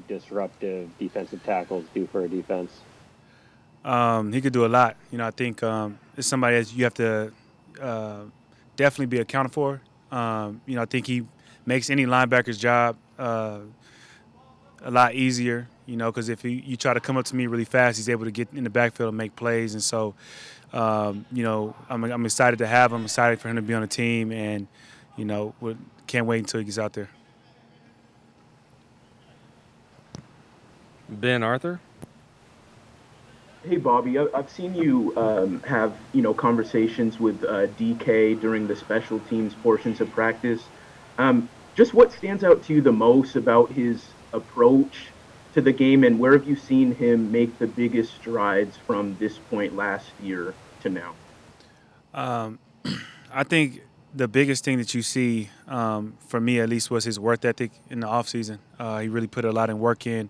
disruptive defensive tackles do for a defense? He could do a lot. I think it's somebody that you have to uh, definitely be accounted for. I think he makes any linebacker's job a lot easier. Because if you try to come up to me really fast, he's able to get in the backfield and make plays. And so, I'm excited to have him. Excited for him to be on the team, and can't wait until he gets out there. Ben Arthur. Hey Bobby, I've seen you have conversations with DK during the special teams portions of practice. Just what stands out to you the most about his approach to the game, and where have you seen him make the biggest strides from this point last year to now? Um, I think the biggest thing that you see, for me at least, was his work ethic in the offseason. He really put a lot of work in,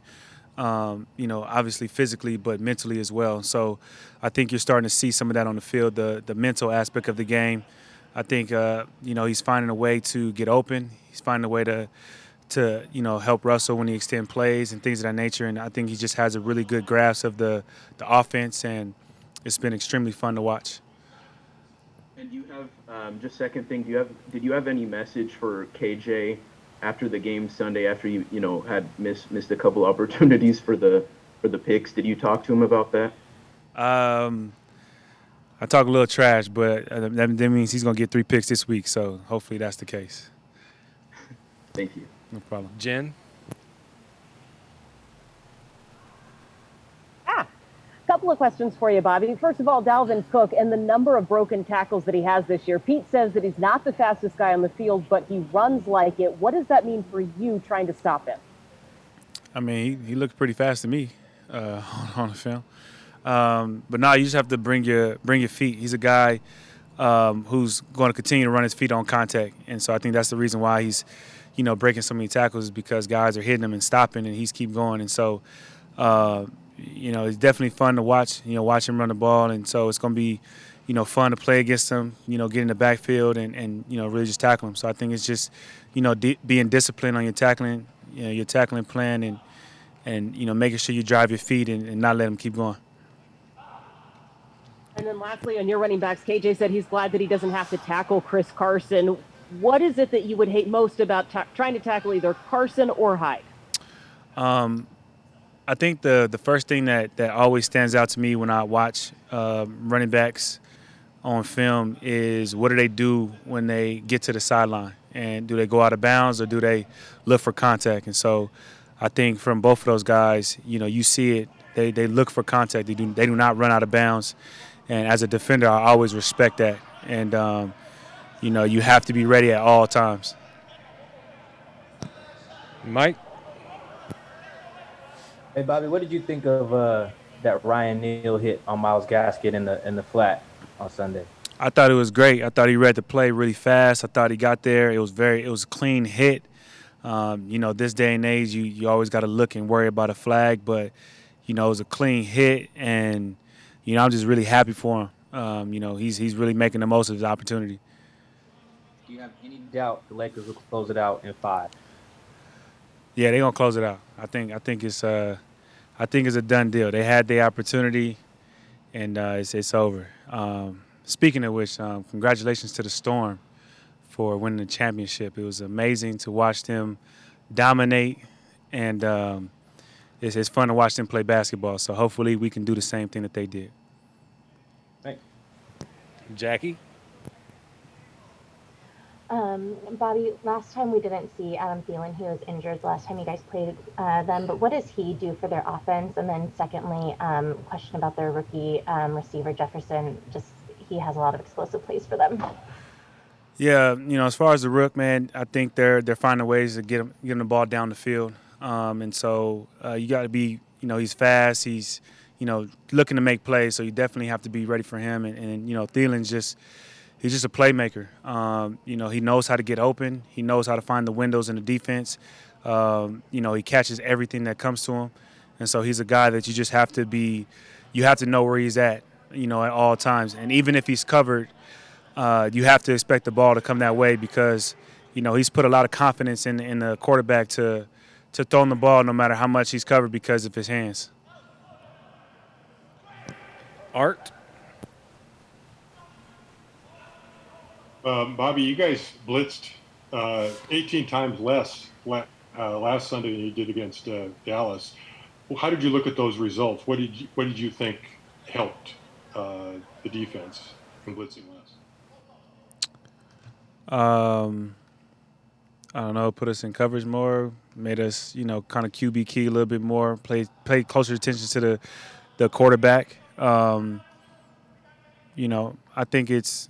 obviously physically, but mentally as well. So I think you're starting to see some of that on the field, the mental aspect of the game. I think, he's finding a way to get open. He's finding a way to help Russell when he extend plays and things of that nature. And I think he just has a really good grasp of the offense, and it's been extremely fun to watch. And you have just second thing, did you have any message for KJ after the game Sunday after you had missed a couple opportunities for the picks? Did you talk to him about that? Um, I talk a little trash, but that means he's going to get 3 picks this week. So hopefully that's the case. Thank you. No problem. Jen. Couple of questions for you, Bobby. First of all, Dalvin Cook and the number of broken tackles that he has this year. Pete says that he's not the fastest guy on the field, but he runs like it. What does that mean for you trying to stop him? I mean, he looked pretty fast to me on the film. But now you just have to bring your feet. He's a guy who's going to continue to run his feet on contact, and so I think that's the reason why he's, breaking so many tackles, is because guys are hitting him and stopping, and he's keep going. And so, it's definitely fun to watch. Watch him run the ball, and so it's going to be, fun to play against him. Get in the backfield and really just tackle him. So I think it's just, being disciplined on your tackling, your tackling plan, and making sure you drive your feet and not let him keep going. And then lastly, on your running backs, KJ said he's glad that he doesn't have to tackle Chris Carson. What is it that you would hate most about trying to tackle either Carson or Hyde? I think the first thing that always stands out to me when I watch running backs on film is, what do they do when they get to the sideline? And do they go out of bounds, or do they look for contact? And so I think from both of those guys, you see it. They look for contact. They do not run out of bounds. And as a defender, I always respect that. And, you have to be ready at all times. Mike. Hey Bobby, what did you think of that Ryan Neal hit on Myles Gasket in the flat on Sunday? I thought it was great. I thought he read the play really fast. I thought he got there. It was a clean hit. This day and age, you always got to look and worry about a flag, but it was a clean hit, and I'm just really happy for him. He's really making the most of his opportunity. Do you have any doubt the Lakers will close it out in 5? Yeah, they're gonna close it out. I think it's a done deal. They had their opportunity, and it's over. Speaking of which, congratulations to the Storm for winning the championship. It was amazing to watch them dominate, and it's fun to watch them play basketball. So hopefully we can do the same thing that they did. Thanks. Jackie. Bobby, last time we didn't see Adam Thielen. He was injured the last time you guys played them. But what does he do for their offense? And then secondly, question about their rookie receiver, Jefferson. Just he has a lot of explosive plays for them. Yeah, as far as the rook, man, I think they're finding ways to get him the ball down the field. And so you got to be, he's fast. He's, looking to make plays. So you definitely have to be ready for him. And Thielen's he's just a playmaker. He knows how to get open. He knows how to find the windows in the defense. He catches everything that comes to him. And so he's a guy that you just have to know where he's at, at all times. And even if he's covered, you have to expect the ball to come that way, because, he's put a lot of confidence in the quarterback to to throwing the ball no matter how much he's covered because of his hands. Art. Bobby, you guys blitzed 18 times less last Sunday than you did against Dallas. Well, how did you look at those results? What did you think helped the defense from blitzing less? I don't know, put us in coverage more, made us, kind of QB key a little bit more, play closer attention to the quarterback. I think it's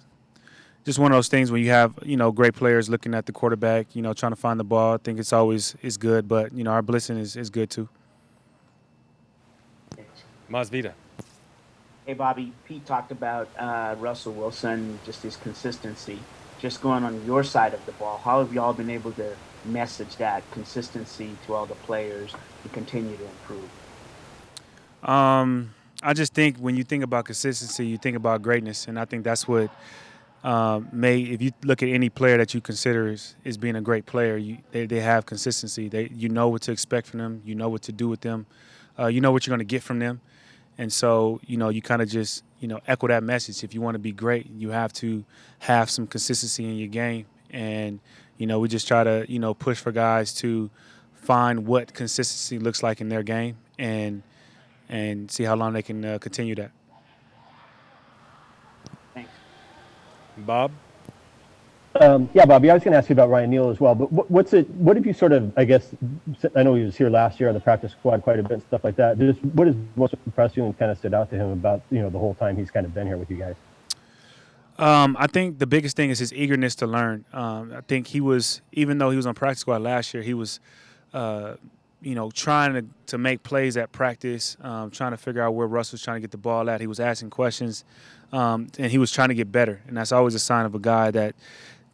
just one of those things when you have, great players looking at the quarterback, trying to find the ball. I think it's always is good, but, our blitzing is good too. Masvita. Hey, Bobby, Pete talked about Russell Wilson, just his consistency. Just going on your side of the ball, how have y'all been able to message that consistency to all the players and continue to improve? I just think when you think about consistency, you think about greatness, and I think that's what if you look at any player that you consider as being a great player, they have consistency. You know what to expect from them. You know what to do with them. You know what you're going to get from them. And so, you kind of just, echo that message. If you want to be great, you have to have some consistency in your game. And, we just try to, push for guys to find what consistency looks like in their game and see how long they can continue that. Thanks. Bob. Yeah, Bobby, I was going to ask you about Ryan Neal as well, but what have you sort of, I guess, I know he was here last year on the practice squad quite a bit and stuff like that. Just what has most impressed you and kind of stood out to him about, the whole time he's kind of been here with you guys? I think the biggest thing is his eagerness to learn. I think he was, even though he was on practice squad last year, he was, trying to make plays at practice, trying to figure out where Russ was trying to get the ball at. He was asking questions, and he was trying to get better. And that's always a sign of a guy that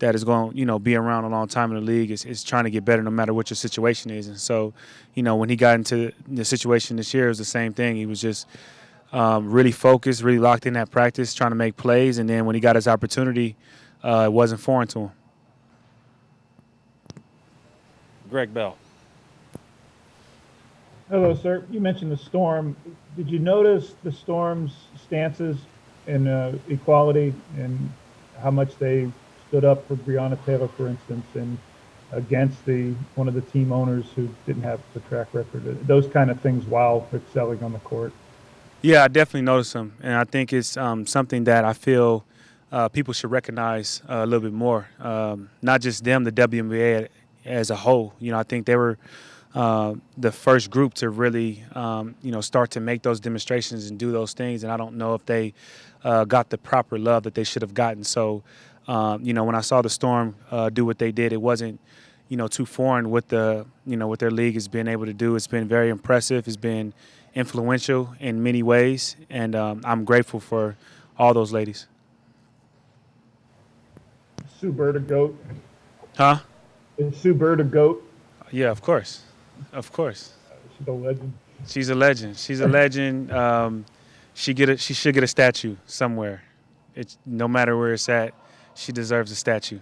is going to, be around a long time in the league is trying to get better no matter what your situation is. And so, when he got into the situation this year, it was the same thing. He was just really focused, really locked in at practice, trying to make plays. And then when he got his opportunity, it wasn't foreign to him. Greg Bell. Hello, sir. You mentioned the Storm. Did you notice the Storm's stances in equality and how much they stood up for Breonna Taylor, for instance, and against one of the team owners who didn't have the track record? Those kind of things while excelling on the court. Yeah, I definitely noticed them, and I think it's something that I feel people should recognize a little bit more. Not just them, the WNBA as a whole. I think they were the first group to really, start to make those demonstrations and do those things, and I don't know if they got the proper love that they should have gotten. So, when I saw the Storm do what they did, it wasn't, too foreign what what their league has been able to do. It's been very impressive. It's been influential in many ways, and I'm grateful for all those ladies. Sue Bird a GOAT? Huh? Is Sue Bird a GOAT? Yeah, of course. Of course. She's a legend. She's a legend. She's a legend. She should get a statue somewhere. It's no matter where it's at, she deserves a statue.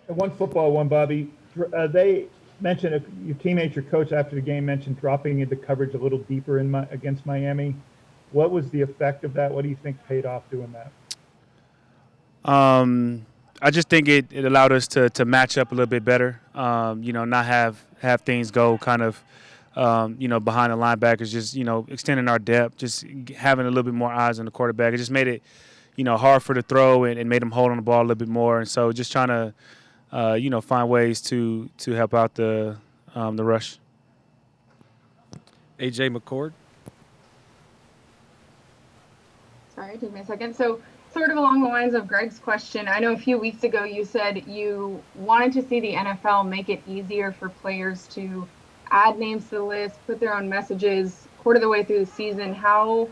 And one football one, Bobby. They mentioned your teammate, your coach after the game mentioned dropping into coverage a little deeper against Miami. What was the effect of that? What do you think paid off doing that? I just think it allowed us to match up a little bit better. Not have things go kind of, behind the linebackers, just, extending our depth, just having a little bit more eyes on the quarterback. It just made it, hard for the throw and made him hold on the ball a little bit more. And so just trying to, find ways to help out the rush. AJ McCord. Sorry, take me a second. So sort of along the lines of Greg's question, I know a few weeks ago you said you wanted to see the NFL make it easier for players to add names to the list, put their own messages quarter of the way through the season. How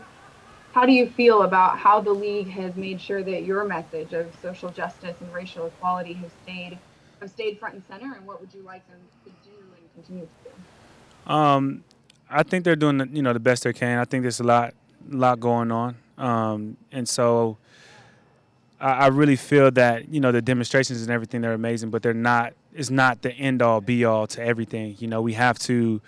do you feel about how the league has made sure that your message of social justice and racial equality have stayed front and center, and what would you like them to do and continue to do? I think they're doing the best they can. I think there's a lot going on, and so I really feel that the demonstrations and everything, they're amazing, but they're not is not the end all be all to everything. You know, we have to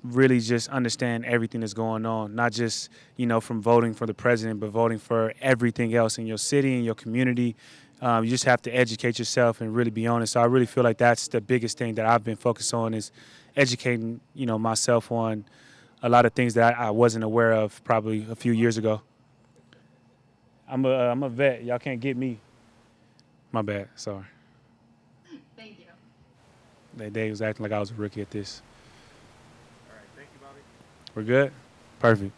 really just understand everything that's going on, not just, you know, from voting for the president, but voting for everything else in your city, in your community. You just have to educate yourself and really be honest. So I really feel like that's the biggest thing that I've been focused on is educating, you know, myself on a lot of things that I wasn't aware of probably a few years ago. I'm a vet. Y'all can't get me. My bad. Sorry. Thank you. They was acting like I was a rookie at this. All right. Thank you, Bobby. We're good? Perfect.